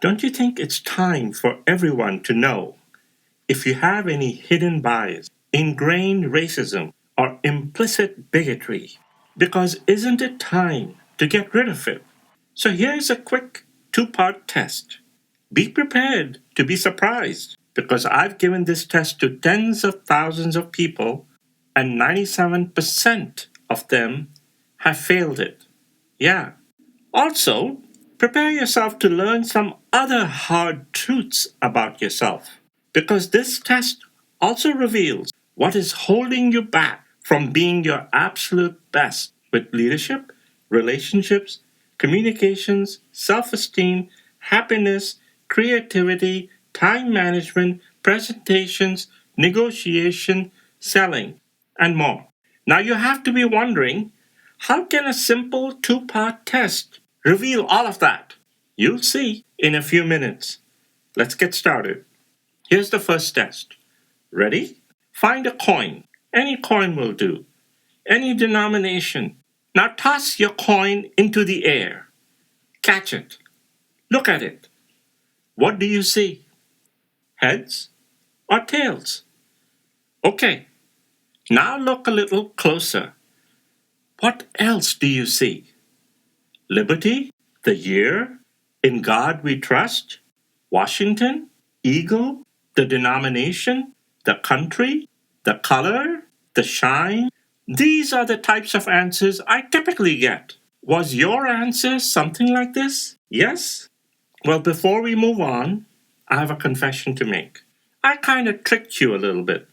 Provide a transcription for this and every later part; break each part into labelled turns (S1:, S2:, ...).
S1: Don't you think it's time for everyone to know if you have any hidden bias, ingrained racism, or implicit bigotry? Because isn't it time to get rid of it? So here's a quick two-part test. Be prepared to be surprised because I've given this test to tens of thousands of people and 97% of them have failed it. Yeah. Also, prepare yourself to learn some other hard truths about yourself because this test also reveals what is holding you back from being your absolute best with leadership, relationships, communications, self esteem, happiness, creativity, time management, presentations, negotiation, selling, and more. Now you have to be wondering, how can a simple two-part test reveal all of that? You'll see in a few minutes. Let's get started. Here's the first test. Ready? Find a coin. Any coin will do. Any denomination. Now toss your coin into the air. Catch it. Look at it. What do you see? Heads or tails? Okay. Now look a little closer. What else do you see? Liberty? The year? In God we trust? Washington? Eagle? The denomination? The country? The color? The shine? These are the types of answers I typically get. Was your answer something like this? Yes? Well, before we move on, I have a confession to make. I kind of tricked you a little bit.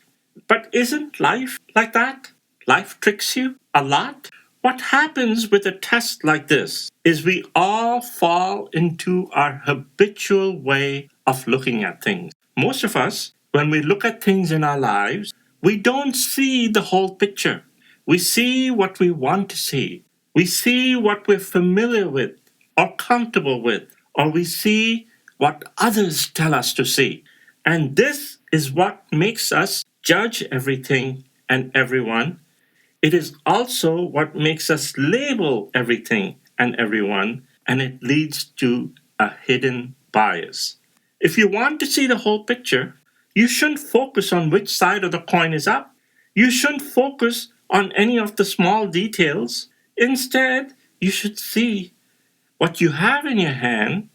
S1: But isn't life like that? Life tricks you a lot. What happens with a test like this is we all fall into our habitual way of looking at things. Most of us, when we look at things in our lives, we don't see the whole picture. We see what we want to see. We see what we're familiar with or comfortable with, or we see what others tell us to see. And this is what makes us judge everything and everyone. It is also what makes us label everything and everyone, and it leads to a hidden bias. If you want to see the whole picture, you shouldn't focus on which side of the coin is up. You shouldn't focus on any of the small details. Instead, you should see what you have in your hand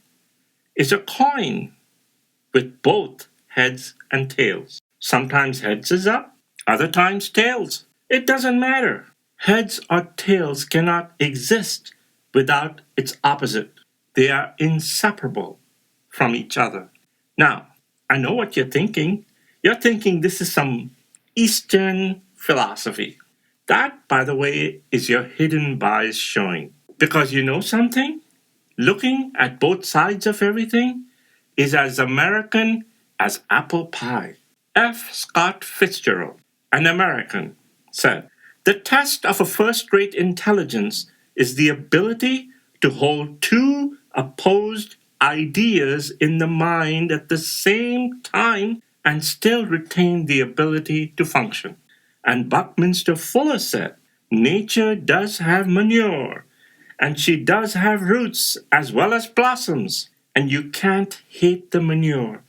S1: is a coin with both heads and tails. Sometimes heads is up, other times tails. It doesn't matter. Heads or tails cannot exist without its opposite. They are inseparable from each other. Now, I know what you're thinking. You're thinking this is some Eastern philosophy. That, by the way, is your hidden bias showing. Because you know something? Looking at both sides of everything is as American as apple pie. F. Scott Fitzgerald, an American, said, "The test of a first-rate intelligence is the ability to hold two opposed ideas in the mind at the same time and still retain the ability to function." And Buckminster Fuller said, "Nature does have manure, and she does have roots as well as blossoms, and you can't hate the manure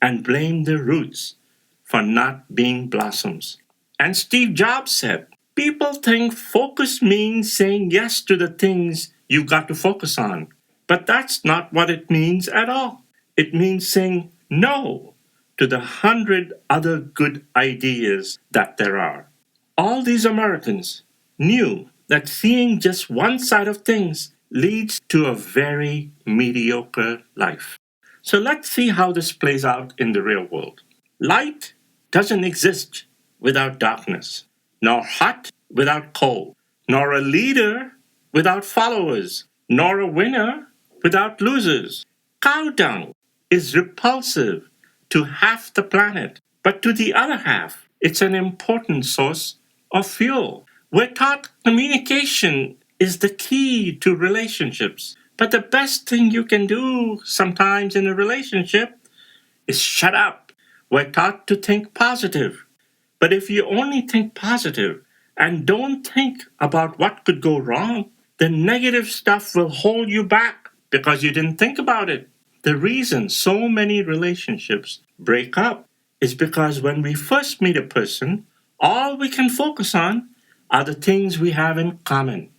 S1: and blame the roots for not being blossoms." And Steve Jobs said, "People think focus means saying yes to the things you've got to focus on. But that's not what it means at all. It means saying no to the 100 other good ideas that there are." All these Americans knew that seeing just one side of things leads to a very mediocre life. So let's see how this plays out in the real world. Light doesn't exist without darkness, nor hot without cold, nor a leader without followers, nor a winner without losers. Cow dung is repulsive to half the planet, but to the other half, it's an important source of fuel. We're taught communication is the key to relationships, but the best thing you can do sometimes in a relationship is shut up. We're taught to think positive. But if you only think positive and don't think about what could go wrong, the negative stuff will hold you back because you didn't think about it. The reason so many relationships break up is because when we first meet a person, all we can focus on are the things we have in common,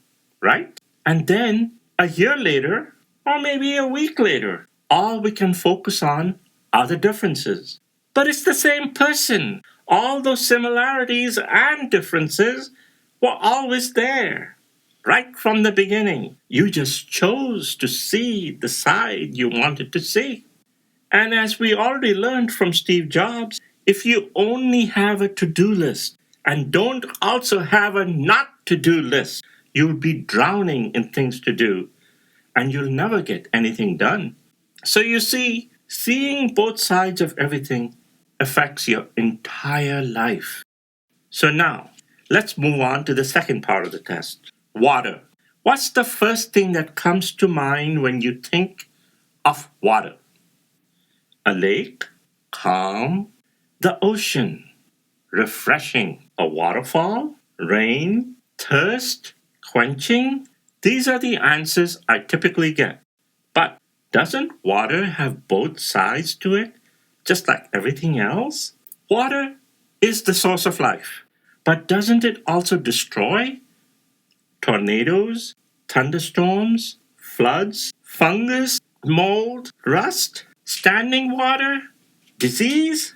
S1: right? And then a year later, or maybe a week later, all we can focus on are the differences. But it's the same person. All those similarities and differences were always there, right from the beginning. You just chose to see the side you wanted to see. And as we already learned from Steve Jobs, if you only have a to do list and don't also have a not to do list, you'll be drowning in things to do and you'll never get anything done. So you see, seeing both sides of everything affects your entire life. So now, let's move on to the second part of the test. Water. What's the first thing that comes to mind when you think of water? A lake, calm, the ocean, refreshing, a waterfall, rain, thirst, quenching. These are the answers I typically get. But doesn't water have both sides to it, just like everything else? Water is the source of life, but doesn't it also destroy? Tornadoes, thunderstorms, floods, fungus, mold, rust, standing water, disease?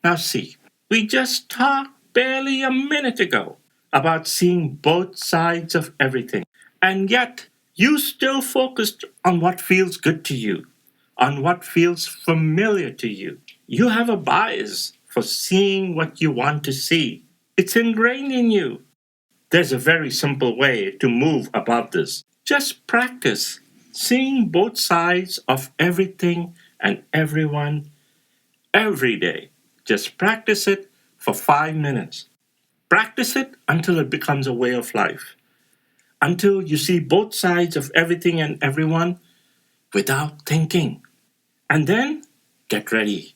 S1: Now see, we just talked barely a minute ago about seeing both sides of everything, and yet you still focused on what feels good to you, on what feels familiar to you. You have a bias for seeing what you want to see. It's ingrained in you. There's a very simple way to move above this. Just practice seeing both sides of everything and everyone every day. Just practice it for 5 minutes. Practice it until it becomes a way of life. Until you see both sides of everything and everyone without thinking. And then get ready.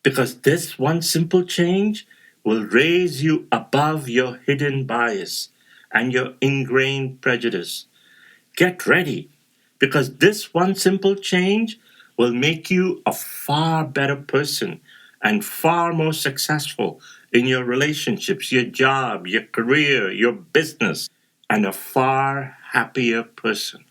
S1: Because this one simple change will raise you above your hidden bias and your ingrained prejudice. Get ready, because this one simple change will make you a far better person and far more successful in your relationships, your job, your career, your business, and a far happier person.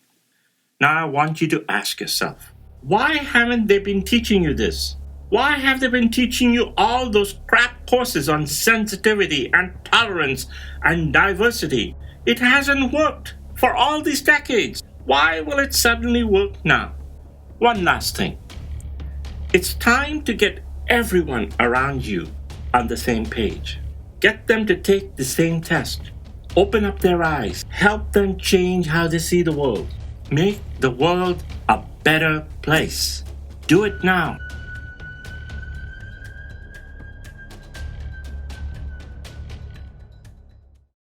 S1: Now I want you to ask yourself, why haven't they been teaching you this? Why have they been teaching you all those crap courses on sensitivity and tolerance and diversity? It hasn't worked for all these decades. Why will it suddenly work now? One last thing. It's time to get everyone around you on the same page. Get them to take the same test. Open up their eyes. Help them change how they see the world. Make the world a better place. Do it now.